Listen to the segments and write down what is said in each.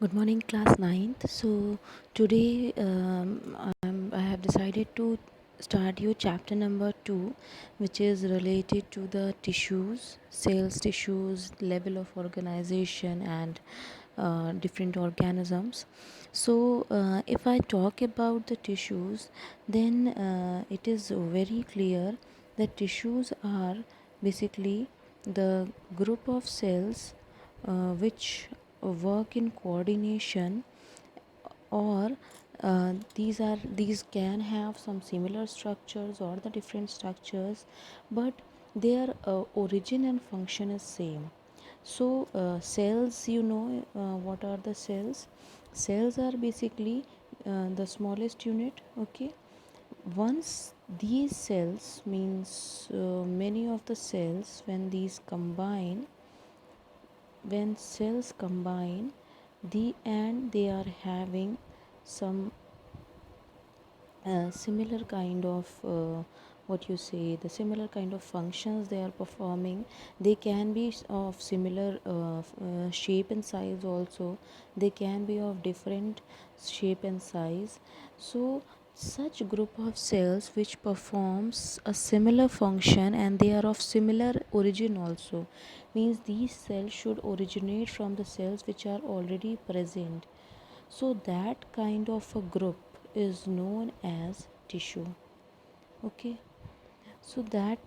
Good morning, class ninth. So today I have decided to start you chapter number 2, which is related to the tissues, cells, tissues, level of organization, and different organisms. So if I talk about the tissues, then it is very clear that tissues are basically the group of cells which work in coordination, or these can have some similar structures or the different structures, but their origin and function is same. So cells, what are the cells? Cells are basically the smallest unit. Okay, once these cells means many of the cells, when cells combine, they are having some similar kind of what you say the similar kind of functions they are performing. They can be of similar shape and size also. They can be of different shape and size. So such group of cells which performs a similar function and they are of similar origin also, means these cells should originate from the cells which are already present. So that kind of a group is known as tissue. Okay, so that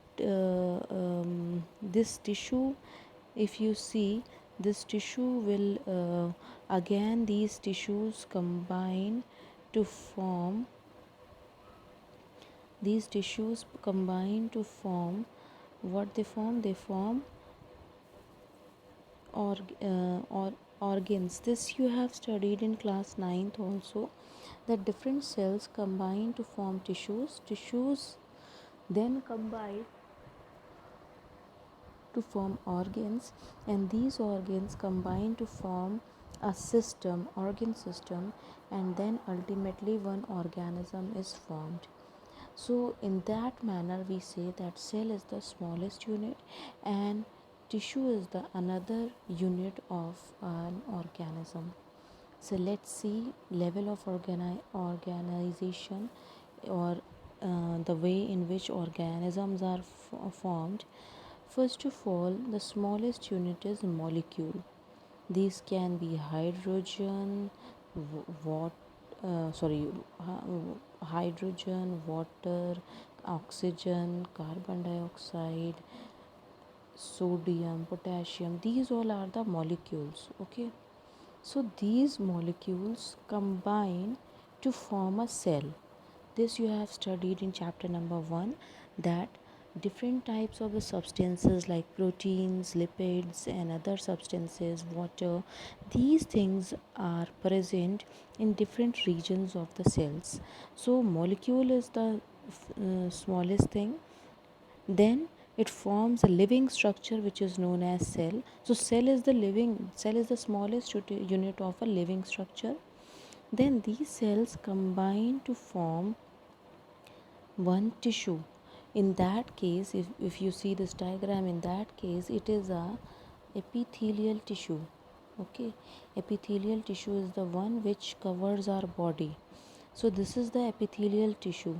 this tissue, if you see, this tissue will again these tissues combine to form what they form or organs. This you have studied in class ninth also, that different cells combine to form tissues then combine to form organs, and these organs combine to form a organ system, and then ultimately one organism is formed. So in that manner we say that cell is the smallest unit and tissue is the another unit of an organism. So let's see level of organization, or the way in which organisms are formed. First of all, the smallest unit is molecule. These can be hydrogen, what, sorry, hydrogen, water, oxygen, carbon dioxide, sodium, potassium. These all are the molecules. Okay, so these molecules combine to form a cell. This you have studied in chapter number 1, that different types of the substances like proteins, lipids, and other substances, water, these things are present in different regions of the cells. So molecule is the smallest thing. Then it forms a living structure which is known as cell. So cell is the smallest unit of a living structure. Then these cells combine to form one tissue. In that case, if you see this diagram, in that case it is a epithelial tissue. Okay, epithelial tissue is the one which covers our body. So this is the epithelial tissue.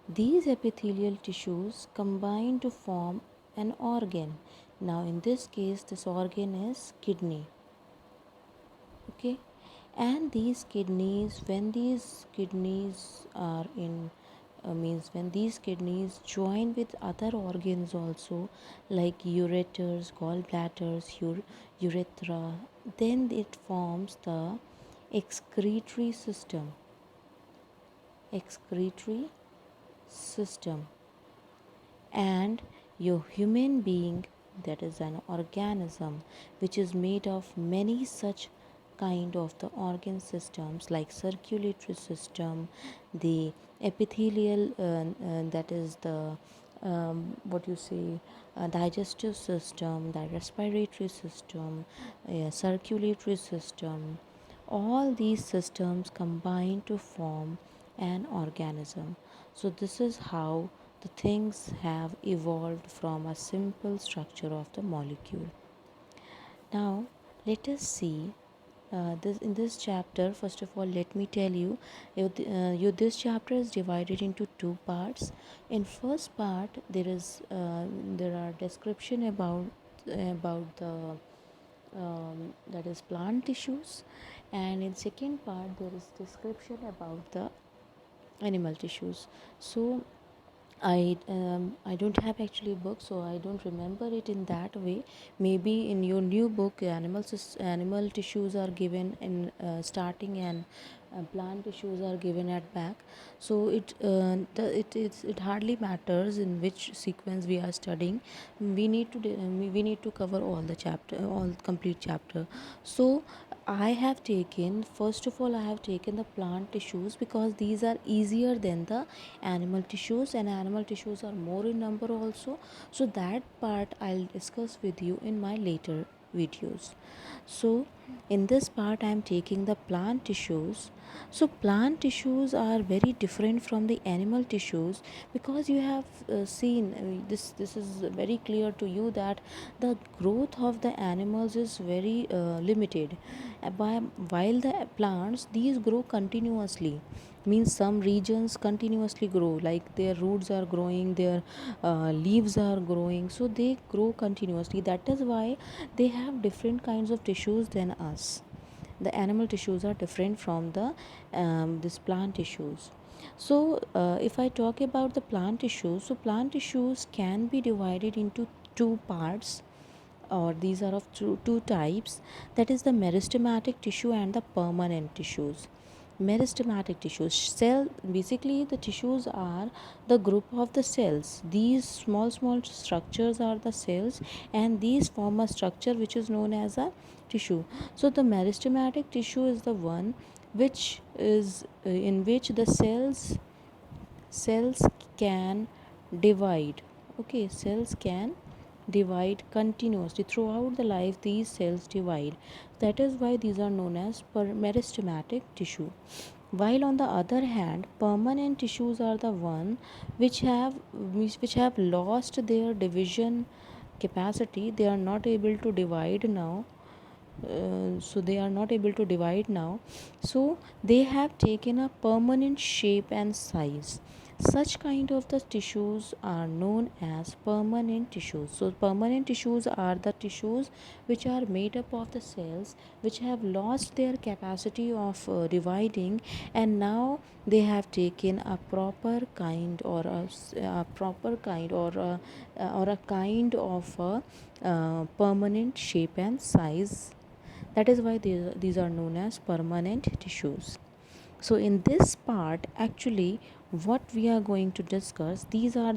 These epithelial tissues combine to form an organ. Now in this case this organ is kidney. Okay, and these kidneys, when these kidneys are in means when these kidneys join with other organs also, like ureters, gallbladders, urethra, then it forms the excretory system. excretory system And your human being, that is an organism which is made of many such kind of the organ systems, like circulatory system, the epithelial, that is the what you say digestive system, the respiratory system, circulatory system. All these systems combine to form an organism. So this is how the things have evolved from a simple structure of the molecule. Now let us see This in this chapter, first of all, let me tell you, this chapter is divided into two parts. In first part, there are description about the that is plant tissues, and in second part there is description about the animal tissues. So I don't have actually a book, so I don't remember it in that way. Maybe in your new book, animal tissues are given in starting, and plant tissues are given at back. So it hardly matters in which sequence we are studying. We need to cover all complete chapter. So I have taken, first of all, I have taken the plant tissues because these are easier than the animal tissues, and animal tissues are more in number also. So that part I'll discuss with you in my later videos. So in this part I am taking the plant tissues. So plant tissues are very different from the animal tissues because you have seen this is very clear to you that the growth of the animals is very limited. While the plants, these grow continuously, means some regions continuously grow, like their roots are growing, their leaves are growing, so they grow continuously. That is why they have different kinds of tissues than us. The animal tissues are different from the this plant tissues. So if I talk about the plant tissues, so plant tissues can be divided into two parts, or these are of two types, that is the meristematic tissue and the permanent tissues. Meristematic tissues, cell, basically the tissues are the group of the cells. These small structures are the cells, and these form a structure which is known as a tissue. So the meristematic tissue is the one which is in which the cells can divide. Okay, cells can divide continuously throughout the life. These cells divide. That is why these are known as meristematic tissue. While on the other hand, permanent tissues are the one which have lost their division capacity. They are not able to divide now. So they are not able to divide now, so they have taken a permanent shape and size. Such kind of the tissues are known as permanent tissues. So permanent tissues are the tissues which are made up of the cells which have lost their capacity of dividing, and now they have taken a proper kind, or a proper kind, or a kind of a permanent shape and size. That is why these are known as permanent tissues. So in this part, actually, what we are going to discuss, these are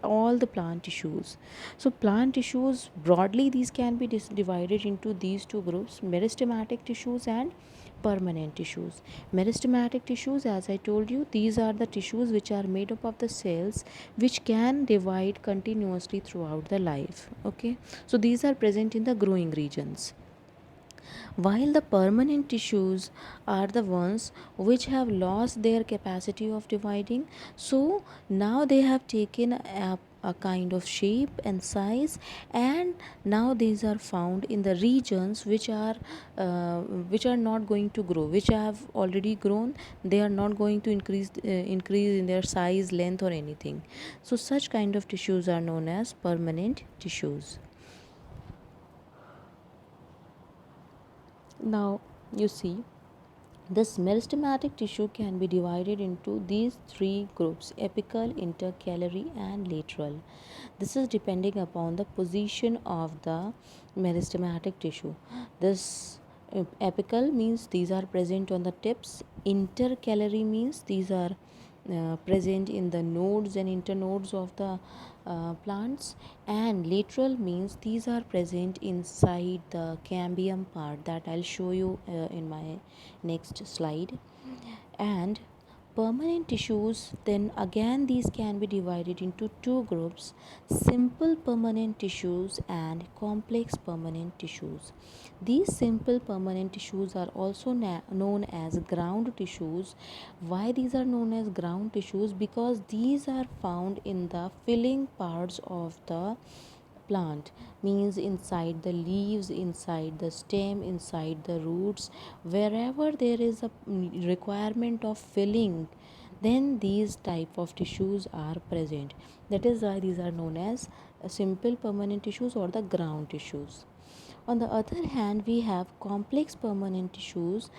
all the plant tissues. So plant tissues, broadly, these can be divided into these two groups: meristematic tissues and permanent tissues. Meristematic tissues, as I told you, these are the tissues which are made up of the cells which can divide continuously throughout the life. Okay, so these are present in the growing regions, while the permanent tissues are the ones which have lost their capacity of dividing. So now they have taken a kind of shape and size, and now these are found in the regions which are not going to grow, which have already grown. They are not going to increase in their size, length, or anything. So such kind of tissues are known as permanent tissues. Now you see, this meristematic tissue can be divided into these three groups: apical, intercalary, and lateral. This is depending upon the position of the meristematic tissue. This apical means these are present on the tips, intercalary means these are present in the nodes and internodes of the plants, and lateral means these are present inside the cambium part, that I'll show you in my next slide. And permanent tissues, then again, these can be divided into two groups: simple permanent tissues and complex permanent tissues. These simple permanent tissues are also known as ground tissues. Why these are known as ground tissues? Because these are found in the filling parts of the plant, means inside the leaves, inside the stem, inside the roots, wherever there is a requirement of filling, then these type of tissues are present. That is why these are known as simple permanent tissues or the ground tissues. On the other hand, we have complex permanent tissues,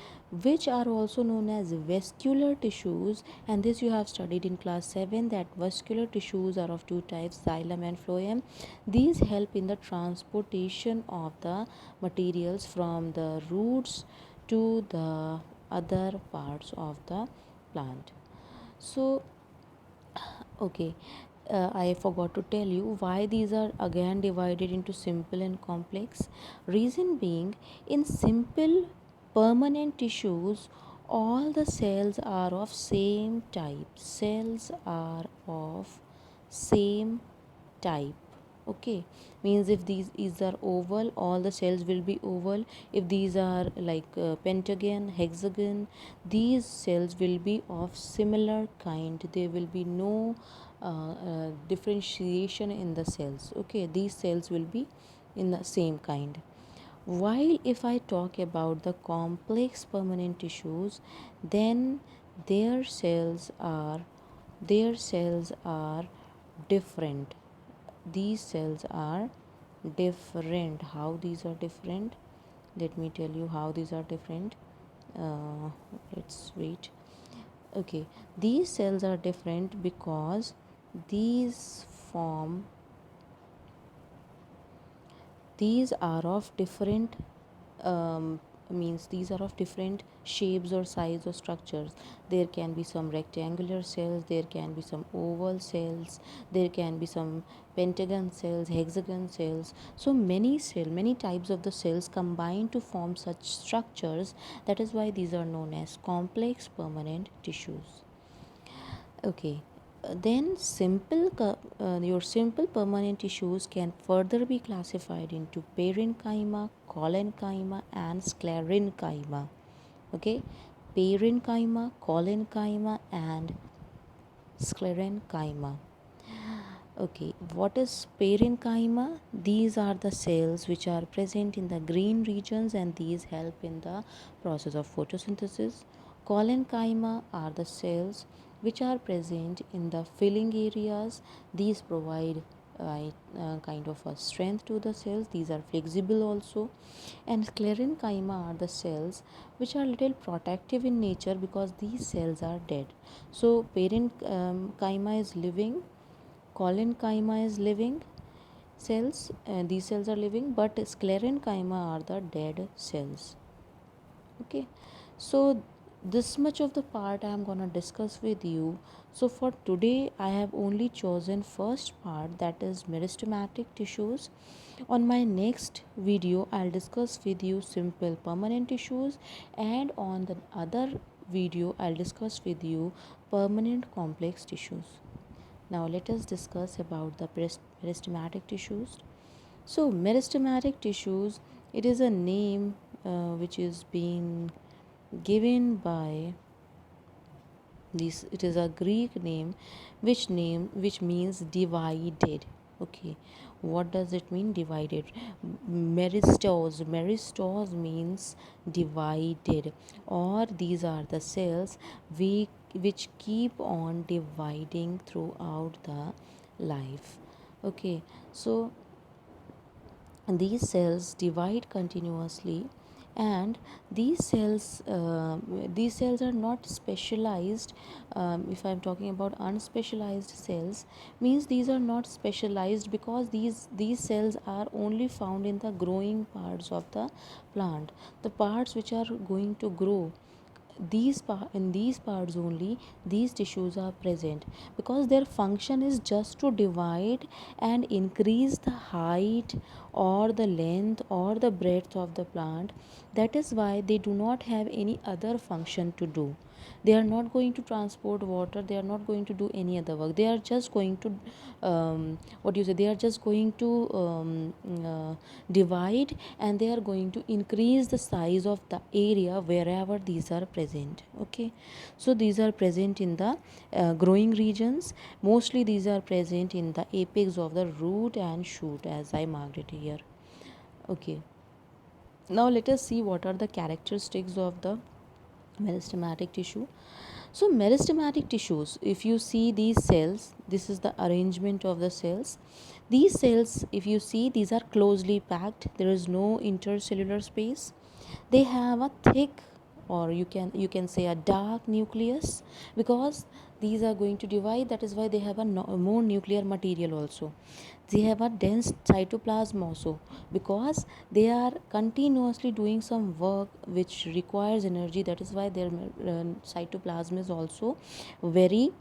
which are also known as vascular tissues, and this you have studied in class 7, that vascular tissues are of two types, xylem and phloem. These help in the transportation of the materials from the roots to the other parts of the plant. So okay, I forgot to tell you why these are again divided into simple and complex. Reason being, in simple permanent tissues, all the cells are of same type. Cells are of same type. Okay, means if these are oval, all the cells will be oval. If these are like pentagon, hexagon, these cells will be of similar kind. There will be no differentiation in the cells. Okay, these cells will be in the same kind. While if I talk about the complex permanent tissues, then their cells are their cells are different. These cells are different. How these are different? Let me tell you how these are different. Let's wait. Okay, these cells are different because these form these are of different means these are of different shapes or size or structures. There can be some rectangular cells, there can be some oval cells, there can be some pentagon cells, hexagon cells. So many types of the cells combine to form such structures. That is why these are known as complex permanent tissues. Okay, then your simple permanent tissues can further be classified into parenchyma, collenchyma, and sclerenchyma. Okay, parenchyma, collenchyma, and sclerenchyma. Okay, what is parenchyma? These are the cells which are present in the green regions, and these help in the process of photosynthesis. Collenchyma are the cells which are present in the filling areas. These provide kind of a strength to the cells. These are flexible also. And sclerenchyma are the cells which are little protective in nature because these cells are dead. So parenchyma is living, collenchyma is living cells, and these cells are living, but sclerenchyma are the dead cells. Okay, so this much of the part I am gonna discuss with you. So for today I have only chosen first part, that is meristematic tissues. On my next video I'll discuss with you simple permanent tissues, and on the other video I'll discuss with you permanent complex tissues. Now let us discuss about the meristematic tissues. So meristematic tissues, it is a name which is being given by this. It is a Greek name which means divided. Okay, what does it mean, divided? Meristos means divided, or these are the cells which keep on dividing throughout the life. Okay, so these cells divide continuously, and these cells are not specialized. If I'm talking about unspecialized cells, means these are not specialized because these cells are only found in the growing parts of the plant, the parts which are going to grow. In these parts only these tissues are present, because their function is just to divide and increase the height or the length or the breadth of the plant. That is why they do not have any other function to do. They are not going to transport water, they are not going to do any other work. They are just going to what you say, they are just going to divide, and they are going to increase the size of the area wherever these are present. Okay, so these are present in the growing regions. Mostly these are present in the apex of the root and shoot, as I marked it here. Okay, now let us see what are the characteristics of the meristematic tissue. So meristematic tissues, if you see these cells, this is the arrangement of the cells. These cells, if you see, these are closely packed, there is no intercellular space. They have a thick, or you can say a dark nucleus, because these are going to divide, that is why they have a more nuclear material also. They have a dense cytoplasm also, because they are continuously doing some work which requires energy, that is why their cytoplasm is also very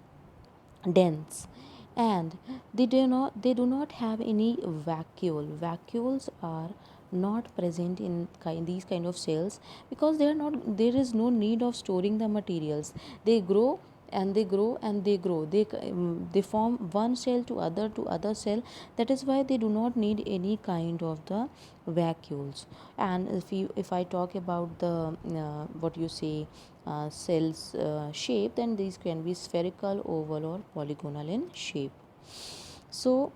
dense. And they do not have any vacuoles are not present in these kind of cells, because there is no need of storing the materials. They grow and they grow and they grow, they form one cell to other cell. That is why they do not need any kind of the vacuoles. And if I talk about the what you say cells shape, then these can be spherical, oval, or polygonal in shape. So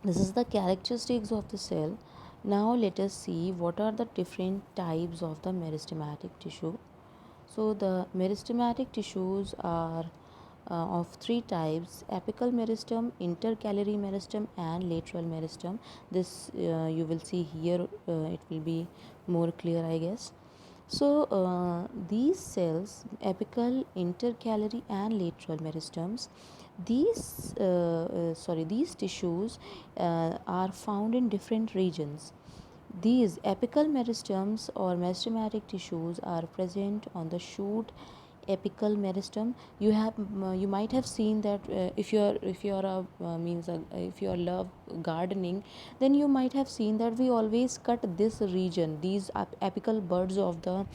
this is the characteristics of the cell. Now let us see what are the different types of the meristematic tissue. So the meristematic tissues are of three types: apical meristem, intercalary meristem, and lateral meristem. This you will see here, it will be more clear, I guess. So these cells, apical, intercalary, and lateral meristems, these tissues are found in different regions. These apical meristems or meristematic tissues are present on the shoot apical meristem. You might have seen that if you're a if you love gardening, then you might have seen that we always cut this region, these apical buds of the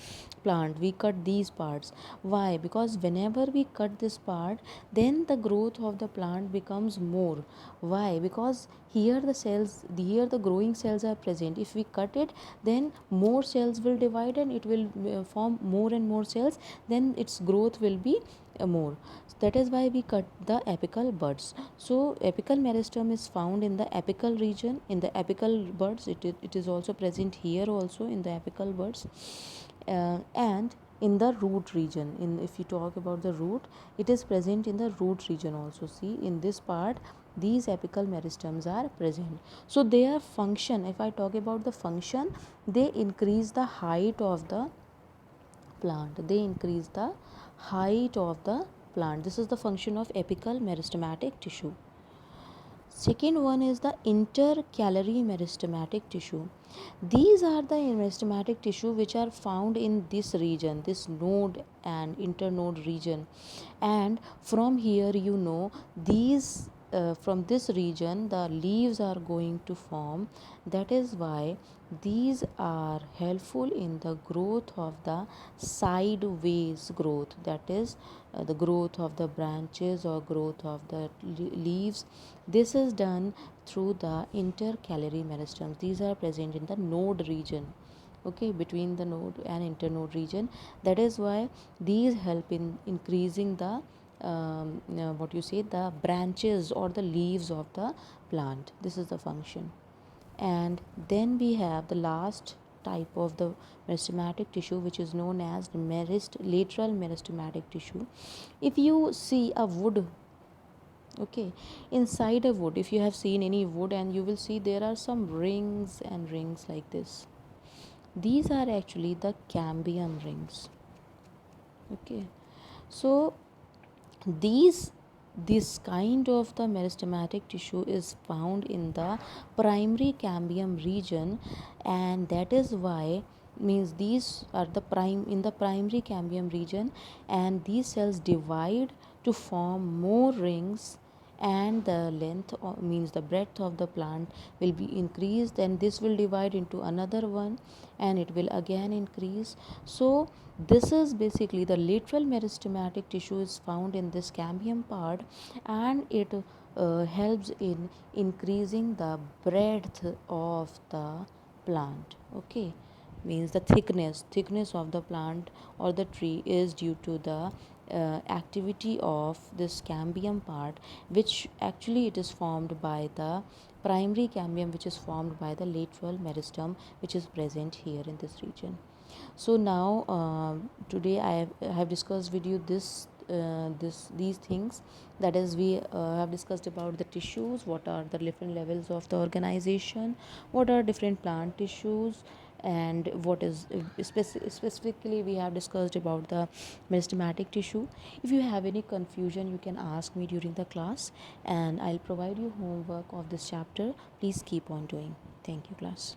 plant, we cut these parts. Why? Because whenever we cut this part, then the growth of the plant becomes more. Why? Because here the growing cells are present. If we cut it, then more cells will divide and it will form more and more cells, then its growth will be more. So that is why we cut the apical buds. So apical meristem is found in the apical region, in the apical buds. It is also present here also in the apical buds, and in the root region. In if you talk about the root, it is present in the root region also. See, in this part these apical meristems are present. So their function, if I talk about the function, they increase the height of the plant, they increase the height of the plant. This is the function of apical meristematic tissue. Second one is the intercalary meristematic tissue. These are the meristematic tissue which are found in this region, this node and internode region. And from here, these from this region the leaves are going to form. That is why these are helpful in the growth of the sideways growth, that is the growth of the branches or growth of the leaves. This is done through the intercalary meristems. These are present in the node region, okay, between the node and internode region. That is why these help in increasing the what you say, the branches or the leaves of the plant. This is the function. And then we have the last type of the meristematic tissue, which is known as the lateral meristematic tissue. If you see a wood, okay, inside a wood, if you have seen any wood, and you will see there are some rings and rings like this, these are actually the cambium rings. Okay, so these this kind of the meristematic tissue is found in the primary cambium region, and that is why, means these are the in the primary cambium region, and these cells divide to form more rings, and the length means the breadth of the plant will be increased, and this will divide into another one and it will again increase. So this is basically the lateral meristematic tissue is found in this cambium part, and it helps in increasing the breadth of the plant. Okay, means the thickness of the plant or the tree is due to the activity of this cambium part, which actually it is formed by the primary cambium, which is formed by the lateral meristem, which is present here in this region. So now today I have discussed with you these things, that is we have discussed about the tissues, what are the different levels of the organization, what are different plant tissues, and what is specifically we have discussed about the meristematic tissue. If you have any confusion, you can ask me during the class and I'll provide you homework of this chapter. Please keep on doing. Thank you, class.